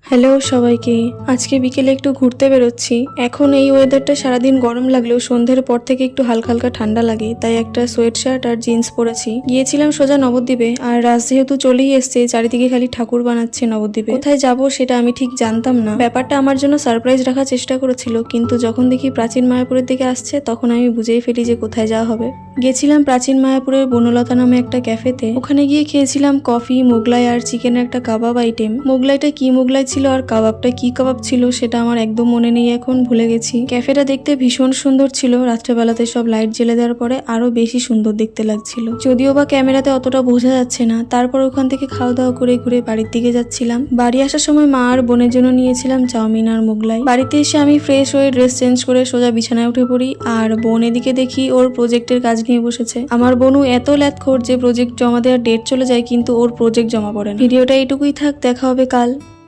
Hello সবাইকে। আজকে বিকেলে একটু ঘুরতে বেরোচ্ছি। এখন এই ওয়েদারটা সারাদিন গরম লাগলেও সন্ধ্যের পর থেকে একটু হালকা হালকা ঠান্ডা লাগে, তাই একটা সোয়েট শার্ট আর জিন্স পরেছি। গিয়েছিলাম সোজা নবদ্বীপে, আর রাত যেহেতু চলেই এসছে, চারিদিকে খালি ঠাকুর বানাচ্ছে নবদ্বীপে। কোথায় যাব সেটা আমি ঠিক জানতাম না। ব্যাপারটা আমার জন্য সারপ্রাইজ রাখার চেষ্টা করেছিল, কিন্তু যখন দেখি প্রাচীন মায়াপুরের দিকে আসছে তখন আমি বুঝেই ফেলি যে কোথায় যাওয়া হবে। গেছিলাম প্রাচীন মায়াপুরের বনলতা নামে একটা ক্যাফেতে। ওখানে গিয়ে খেয়েছিলাম কফি, মোগলাই আর চিকেনের একটা কাবাব আইটেম। মোগলাইটা কি মোগলাই ছিল আর কাবাবটা কি কাবাব ছিল সেটা আমার একদম মনে নেই, এখন ভুলে গেছি। ক্যাফেটা দেখতে ভীষণ সুন্দর ছিল, রাত্রেবেলাতে সব লাইট জ্বেলে দেওয়ার পরে আরো বেশি সুন্দর দেখতে লাগছিল। যদিও বা ক্যামেরাতে অতটা বোঝা যাচ্ছে না। তারপর ওখান থেকে খাওয়া দাওয়া করে ঘুরে বাড়ির দিকে যাচ্ছিলাম। বাড়ি আসার সময় মা আর বোনের জন্য নিয়েছিলাম চাউমিন আর মোগলাই। বাড়িতে এসে আমি ফ্রেশ হয়ে ড্রেস চেঞ্জ করে সোজা বিছানায় উঠে পড়ি, আর বোন এদিকে দেখি ওর প্রজেক্টের কাজ নিয়ে বসেছে। আমার বোনু এত ল্যাথখোর যে প্রজেক্ট জমা দেওয়ার ডেট চলে যায় কিন্তু ওর প্রজেক্ট জমা পড়ে না। ভিডিওটা এইটুকুই থাক, দেখা হবে কাল।